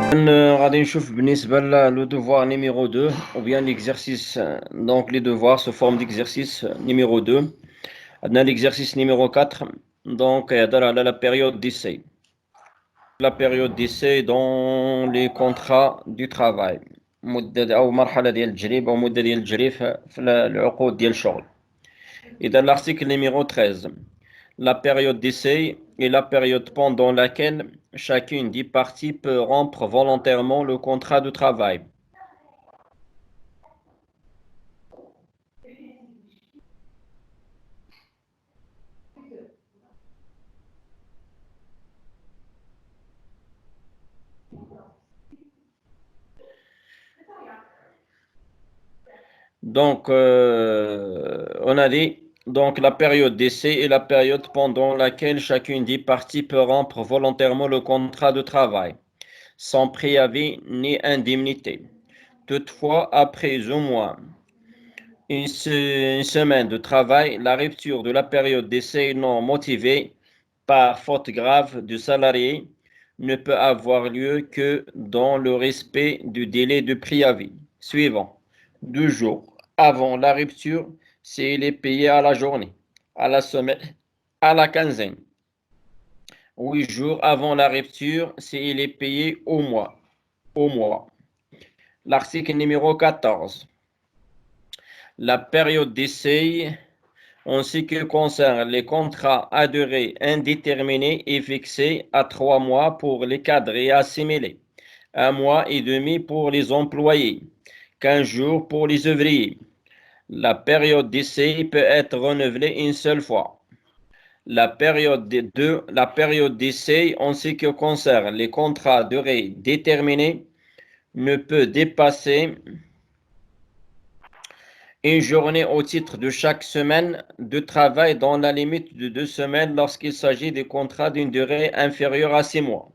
غادي نشوف بالنسبة لو devoir numéro 2 ou bien l'exercice. Donc les devoirs sous forme d'exercice numéro 2. عندنا l'exercice numéro 4. Donc يهضر على la période d'essai. La période d'essai dans les contrats du travail. مدة أو مرحلة ديال التجريب أو مدة ديال التجريب في العقود ديال الشغل. إذا l'article numéro 13. La période d'essai est la période pendant laquelle chacune des parties peut rompre volontairement le contrat de travail. Donc, on a dit, donc la période d'essai est la période pendant laquelle chacune des parties peut rompre volontairement le contrat de travail, sans préavis ni indemnité. Toutefois, après au moins une semaine de travail, la rupture de la période d'essai non motivée par faute grave du salarié ne peut avoir lieu que dans le respect du délai de préavis suivant, 2 jours avant la rupture, s'il est payé à la journée, à la semaine, à la quinzaine. 8 jours avant la rupture, s'il est payé au mois. L'article numéro 14. La période d'essai en ce qui concerne les contrats à durée indéterminée est fixée à 3 mois pour les cadres et assimilés, 1 mois et demi pour les employés, 15 jours pour les ouvriers. La période d'essai peut être renouvelée une seule fois. La période d'essai en ce qui concerne les contrats à durée déterminée ne peut dépasser une journée au titre de chaque semaine de travail dans la limite de 2 semaines lorsqu'il s'agit de contrats d'une durée inférieure à 6 mois.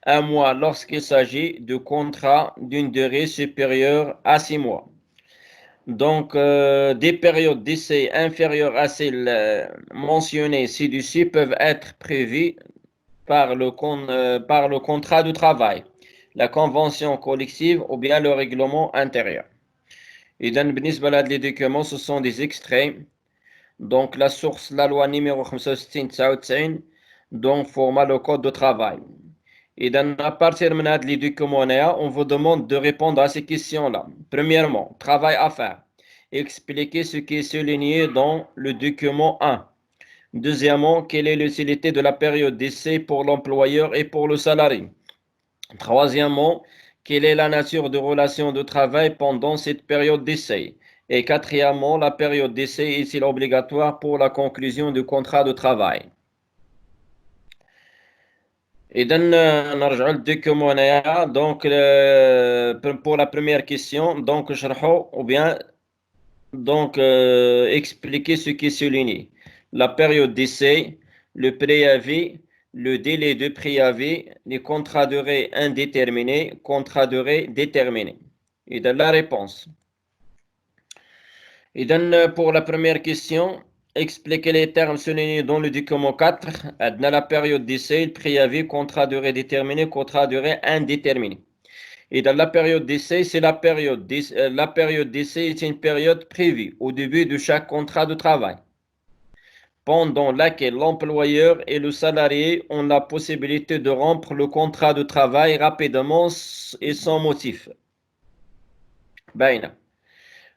1 mois lorsqu'il s'agit de contrats d'une durée supérieure à 6 mois. Donc, des périodes d'essai inférieures à celles mentionnées ci-dessus peuvent être prévues par le contrat de travail, la convention collective ou bien le règlement intérieur. إذا بالنسبة لهاد les documents, ce sont des extraits. Donc la source, la loi numéro 65-99, donc format le code de travail. إذا à partir de هاد les documents, on vous demande de répondre à ces questions-là. Premièrement, travail à faire. Expliquez ce qui est souligné dans le document 1. Deuxièmement, quelle est l'utilité de la période d'essai pour l'employeur et pour le salarié. Troisièmement, quelle est la nature de relation de travail pendant cette période d'essai? Et quatrièmement, la période d'essai est-il obligatoire pour la conclusion du contrat de travail? إذا نرجع للدوكيومون هنايا donc pour la première question donc نشرحوا ou bien donc expliquer ce qui est souligné. La période d'essai, le préavis, le délai de préavis, les contrats de durée indéterminés, contrats de durée déterminés. Et de la réponse. Et pour la première question, expliquez les termes soulignés dans le document 4. Dans la période d'essai, le préavis, contrat de durée déterminée, contrat de durée indéterminée. Et dans la période d'essai, c'est la période d'essai est une période prévue au début de chaque contrat de travail, pendant laquelle l'employeur et le salarié ont la possibilité de rompre le contrat de travail rapidement et sans motif.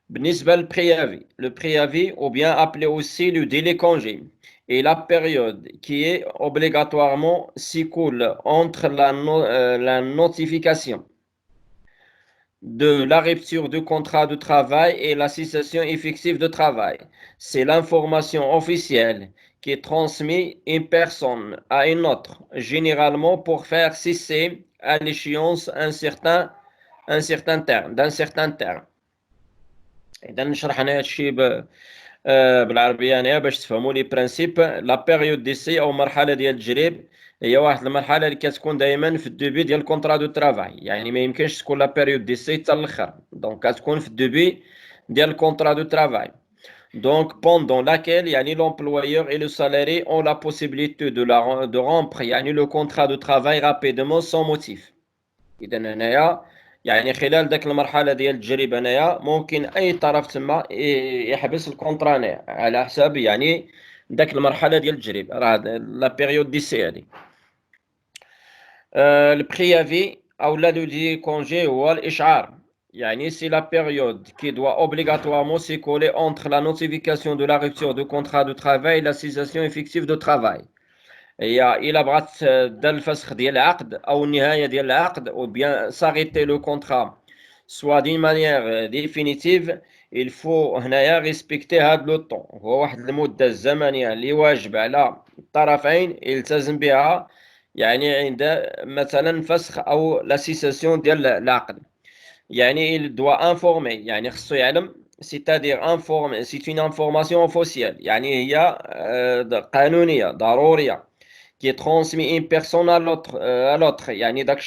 بالنسبة للبريافي, le préavis, ou bien appelé aussi le délai congé, est la période qui est obligatoirement s'écoule entre la notification de la rupture du contrat de travail et la cessation effective de travail. C'est l'information officielle qui est transmise une personne à une autre, généralement pour faire cesser à l'échéance d'un certain terme. إذا نشرح أنا هادشي بالعربية هنايا باش تفهموا لي برانسيب. لا بيريود ديسي أو مرحلة ديال التجريب هي واحد المرحلة اللي كتكون دائما في الدوبي ديال الكونطرا دو ترافاي، يعني ما يمكنش تكون لا بيريود ديسي حتى الاخر، دونك كتكون في الدوبي ديال الكونطرا دو ترافاي. Donc, pendant laquelle yani, l'employeur et le salarié ont la possibilité de rompre yani, le contrat de travail rapidement sans motif. إذا هنايا يعني خلال داك المرحلة ديال التجربة هنايا ممكن أي طرف تما يحبس الكونطرا هنايا على حساب يعني داك المرحلة ديال التجربة، راه لا بيريود ديسي هادي. البريافي أو لا دو دي كونجي هو الإشعار. يعني c'est la période qui doit obligatoirement s'écouler entre la notification de la rupture de contrat de travail et la cessation effective de travail. هي إلا بغات دار الفسخ ديال العقد أو النهاية ديال العقد أو بيان s'arrêter le contrat soit d'une manière définitive, il faut هنايا ريسبكتي هاد لو طون، هو واحد المدة الزمنية اللي واجب على الطرفين يلتزم بها يعني عند مثلا فسخ أو لا سيساسيون ديال العقد. يعني il doit informer يعني خصو يعلم c'est-à-dire informer c'est une information officielle يعني هي قانونية ضرورية qui est transmis une personne à l'autre يعني داك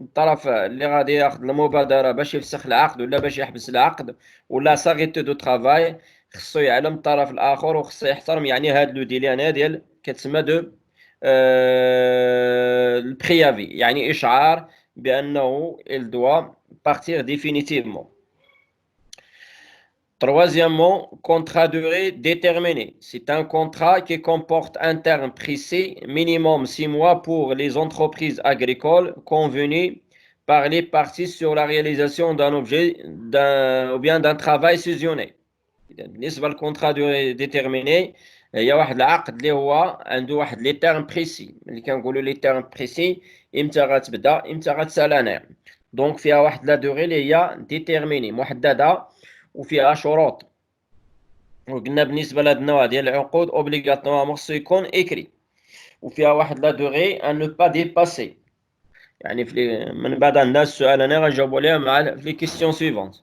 الطرف اللي غادي ياخذ المبادرة باش يفسخ العقد ولا باش يحبس العقد ولا ساغيتي دو ترافاي، خصو يعلم الطرف الآخر وخصو يحترم يعني هاد لو ديلي هنا ديال كتسمى دو البريافي، يعني إشعار بأنه il doit partir définitivement. Troisièmement, contrat durée déterminée. C'est un contrat qui comporte un terme précis, minimum 6 mois pour les entreprises agricoles, convenu par les parties sur la réalisation d'un objet ou bien d'un travail fusionné. بالنسبة للكونترا durée déterminée هي واحد العقد اللي هو عنده واحد لي تيرم بريسي، اللي كنقولوا لي تيرم بريسي امتى غتبدا امتى غتسالى. دونك فيها واحد لا دوغي اللي هي ديتيرميني محدده وفيها شروط. وقلنا بالنسبه لهاد النوع ديال العقود اوبليغاتوارمون خصو يكون اكري، وفيها واحد لا دوغي ان نو با ديباسي. يعني من بعد عندنا السؤال انا غنجاوبوا عليه مع لي كيسيون سويفونت.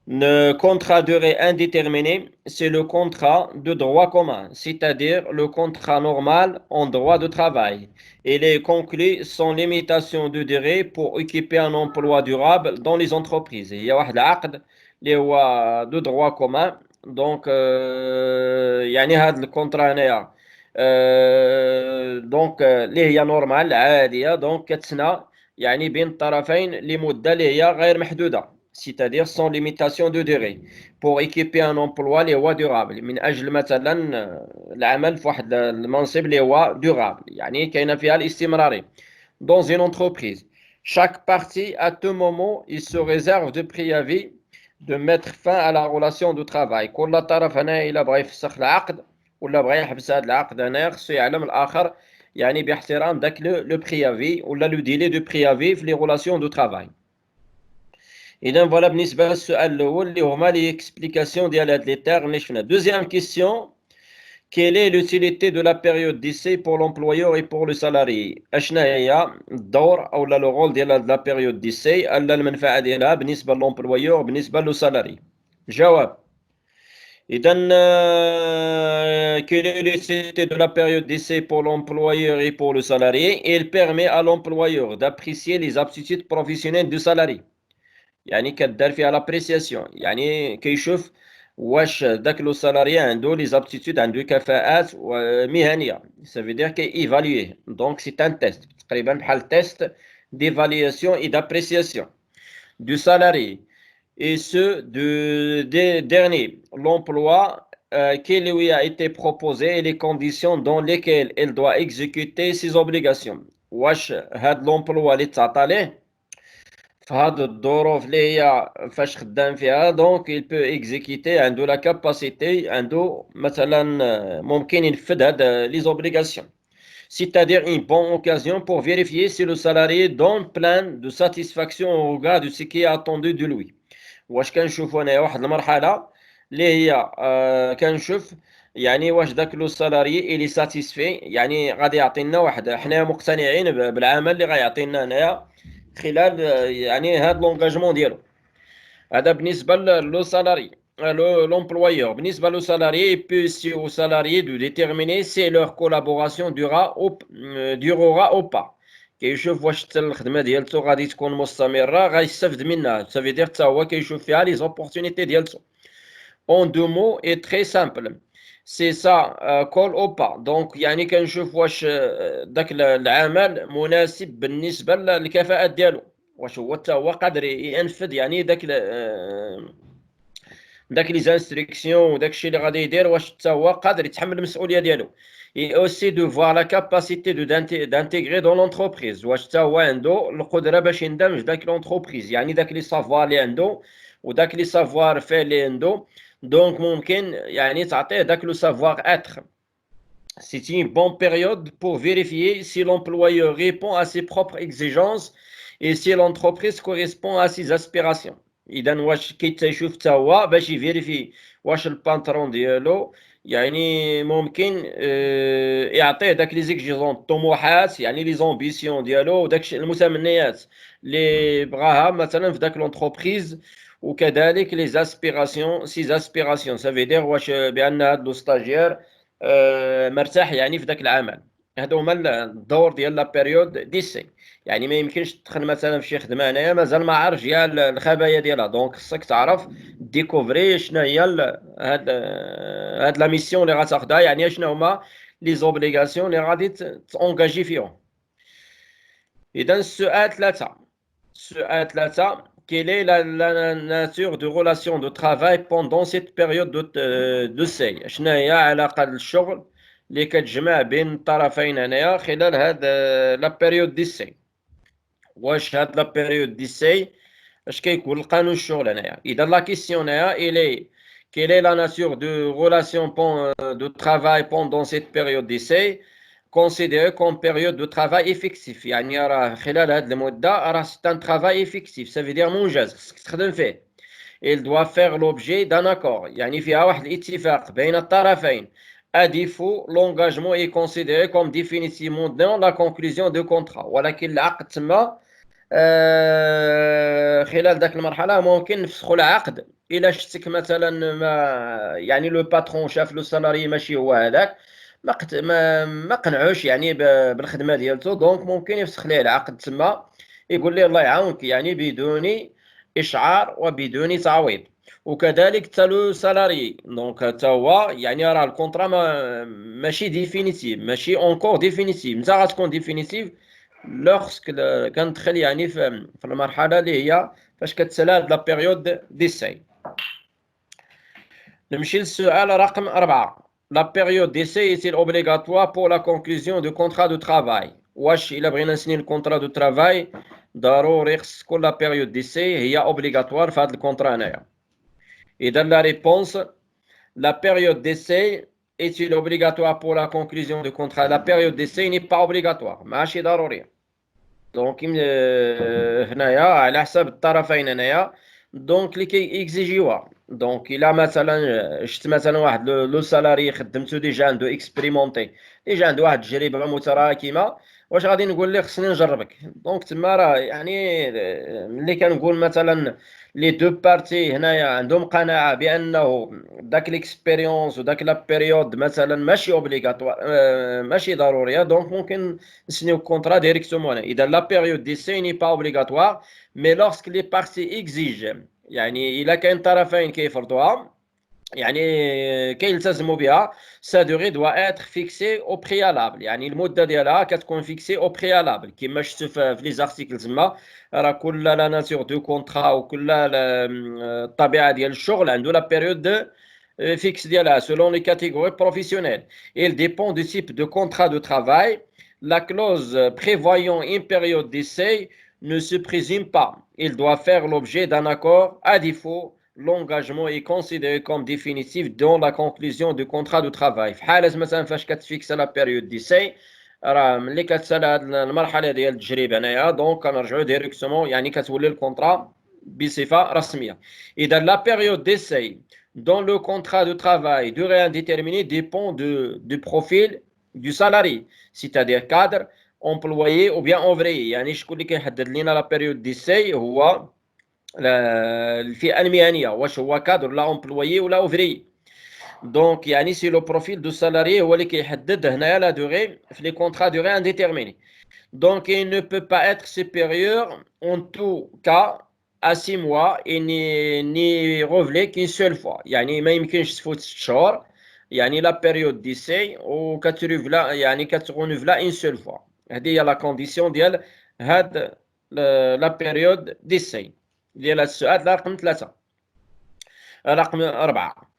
Le contrat durée indéterminée, c'est le contrat de droit commun, c'est-à-dire le contrat normal en droit de travail. Il est conclu sans limitation de durée pour occuper un emploi durable dans les entreprises. Il y a un acte de droit commun. Donc, يعني هذا الكونترا هنايا دونك اللي هي نورمال عاديه، دونك كتسنى يعني بين الطرفين لمده اللي هي غير محدوده، c'est-à-dire sans limitation de durée pour équiper un emploi اللي هو durable، من اجل مثلا العمل في واحد المنصب اللي هو durable يعني كاينه فيها الاستمراريه. Dans une entreprise, chaque partie à tout moment il se réserve de préavis de mettre fin à la relation de travail. كل طرف هنا الا بغى يفسخ العقد ولا بغى يحبس هذا العقد هنا خصو يعلم الاخر يعني باحترام داك لو بريافي ولا لو ديلي دو بريافي في لي ريلاسيون دو ترافاي. اذا فوالا بالنسبه للسؤال الاول اللي هما لي اكسبليكاسيون ديال هاد لي تيرم اللي شفنا. دوزيام كيسيون، quelle est l'utilité de la période d'essai pour l'employeur et pour le salarié؟ اشنا هي الدور او لو رول ديال لا بيريود ديسي، الا المنفعه ديالها بالنسبه للامبلويور بالنسبه للسالاري؟ جواب. إذا quelle est l'utilité de la période d'essai pour l'employeur et pour le salarié؟ Il permet à l'employeur d'apprécier les aptitudes professionnelles du salarié. يعني كدار فيها لابريسياسيون، يعني كيشوف واش داك لو سالاري عنده لي زابتيتود، عنده كفاءات مهنيه، سافي دير كي ايفالويه. دونك سي ان تيست تقريبا بحال تيست ديفالياسيون اي دابريسياسيون du salarié et ceux des derniers. L'emploi qui lui a été proposé et les conditions dans lesquelles il doit exécuter ses obligations. واش هاد l'emploi اللي تعطى ليه في هاد الظروف اللي هي فاش خدام فيها، دونك il peut exécuter عنده لا كاباسيتي، عنده مثلا ممكن ينفذ هاد لي زوبليغاسيون. C'est-à-dire une bonne occasion pour vérifier si le salarié donne plein de satisfaction au regard de ce qui est attendu de lui. واش كنشوفوا هنايا واحد المرحله اللي هي كنشوف يعني واش داك لو سالاري اللي ساتيسفي، يعني غادي يعطينا واحد، حنا مقتنعين بالعمل اللي غيعطينا هنايا خلال يعني هاد لونغاجمون ديالو. هذا بالنسبه لو سالاري l'employeur. بالنسبه لو سالاري peut si au salarié de déterminer si leur collaboration durera ou pas. كيشوف واش حتى الخدمه ديالته غادي تكون مستمره غيستافد منها، سافي دير حتى هو كيشوف فيها لي زوبورتونيتي ديالته. اون دو مو اي تري سامبل سي سا كول او با. دونك يعني كنشوف واش داك العمل مناسب بالنسبه للكفاءات ديالو، واش هو حتى هو قادر ينفذ يعني داك داك لي زانستركسيون وداك الشيء اللي غادي يدير، واش حتى هو قادر يتحمل المسؤوليه ديالو. اي اوسي دو فوار لا كاباسيتي دانتيغري دون لونتربريز، واش حتى هو عنده القدره باش يندمج داك لونتربريز، يعني داك لي سافوار اللي عنده وداك لي سافوار فيه اللي عنده. دونك ممكن يعني تعطيه داك لو سافوار اتر. C'est une bonne période pour vérifier si l'employeur répond à ses propres exigences et si l'entreprise correspond à ses aspirations. إذا واش كيتشوف حتى هو باش يفيريفي واش الباترون ديالو يعني ممكن يعطيه داك لي زيكزيجون الطموحات، يعني لي زامبيسيون ديالو وداك المتمنيات اللي بغاها مثلا في داك لونتربريز، وكذلك لي زاسبيراسيون سي زاسبيراسيون سافي دير واش بان هاد لو ستاجير مرتاح يعني في ذاك العمل. هذا هما الدور ديال لا بيريود ديسي. يعني ما يمكنش تدخل مثلا في شي خدمه هنايا مازال ما عارفش كاع الخبايا ديالها، دونك خصك تعرف ديكوفري شنو هي هاد لا ميسيون اللي غتاخدها، يعني شنو هما لي زوبليغاسيون اللي غادي تونجاجي فيهم. اذا السؤال ثلاثة quelle est la nature de relation de travail pendant cette période de سي؟ شنو هي علاقة الشغل اللي كتجمع بين الطرفين هنايا خلال هاد لا بيريود دي سي؟ واش هاد لا بيريود دي سي اش كيكون القانون الشغل هنايا؟ اذا لا كيسيون هنايا الي quelle est la nature de relation de travail pendant cette période d'essai considéré comme période de travail effectif. يعني راه خلال هاد المدة راه c'est un travail effectif، ça veut dire منجز خصك تخدم فيه. Il doit faire l'objet d'un accord، يعني فيها واحد الاتفاق بين الطرفين. À défaut, l'engagement est considéré comme définitivement dans la conclusion de contrat. ولكن العقد تما خلال ذاك المرحله ممكن نفسخوا العقد الا شتك مثلا ما يعني لو باترون شاف لو سالاري ماشي هو هذاك ما قنعوش يعني بالخدمه ديالته، دونك ممكن يفسخ ليه العقد تما، يقول ليه الله يعاونك يعني بدون اشعار وبدون تعويض. وكذلك حتى لو سالاري دونك حتى هو يعني راه الكونطرا ماشي ديفينيتيف، ماشي اونكور ديفينيتيف. متى غتكون ديفينيتيف؟ لوغسك كندخل يعني في المرحله اللي هي فاش كتسالى هاد لا بيريود ديساي. نمشي للسؤال رقم 4. لا بيريود ديساي est obligatoire pour la conclusion de contrat de travail؟ واش الا بغينا نسني الكونطرا دو ترافاي ضروري خص تكون لا بيريود ديساي هي اوبليغاتوار في هاد الكونطرا هنايا؟ اذا لا ريبونس la période d'essai est-il obligatoire pour la conclusion de contrat؟ la période d'essai n'est pas obligatoire، ماشي ضروريه. دونك هنايا على حساب الطرفين هنايا دونك اللي كيكزيجيوها. دونك الا مثلا شفت مثلا واحد لو سالاري خدمته ديجا عنده اكسبيريمونتي، ديجا عنده واحد التجربه متراكمه، واش غادي نقول ليه خصني نجربك؟ دونك تما راه يعني ملي كنقول مثلا لي دو بارتي هنايا عندهم قناعه بانه داك ليكسبيريونس وداك لا بيريود مثلا ماشي اوبليغاتوار ماشي ضروريه، دونك ممكن نسنيو كونطرا ديريكتومون. اذا لا بيريود ديسي ني با اوبليغاتوار مي لورسك لي بارتي اكزيج، يعني الا كاين طرفين كيفرضوها يعني كيلتزموا بها، سا دوغي دوا اتر فيكسي او بريالابل، يعني المده ديالها كتكون فيكسي او بريالابل كما شفتوا في لي زارتيكل تما. راه كل لا ناتور دو كونطرا وكل الطبيعه ديال الشغل عنده لا بيريود دو fixe ديالها selon les catégories professionnelles. Il dépend du type de contrat de travail. La clause prévoyant une période d'essai ne se présume pas. Il doit faire l'objet d'un accord. À défaut, l'engagement est considéré comme définitif dans la conclusion du contrat de travail. في حالة مثلا فاش كتفيكس لا بيريود ديسي راه ملي كتسالى هاد المرحله ديال التجربه هنايا دونك كنرجعوا ديريكتومون يعني كتولي الكونطرا بصفه رسميه. اذا لا بيريود ديسي dans le contrat de travail durée indéterminée dépend du profil du salarié، c'est-à-dire cadre employé ou bien ouvrier. يعني شكون اللي كيحدد لنا لا بيريود ديسي؟ هو الفئه المهنيه، واش هو كادر لا امبلويي ولا اوفري. دونك يعني سي لو بروفيل دو سالاري هو اللي كيحدد هنايا لا دوغي في لي كونطرا دوغي انديتيرميني. دونك il ne peut pas être supérieur en tout cas à 6 mois et ni renouvelé qu'une seule fois. يعني ما يمكنش تفوت 6 شهور يعني لا بيريود ديسي وكتريفلا يعني كترونوفلا اون سول فوا. هذه هي لا كونديسيون ديال هاد لا بيريود ديسي ديال السؤال رقم 3. رقم 4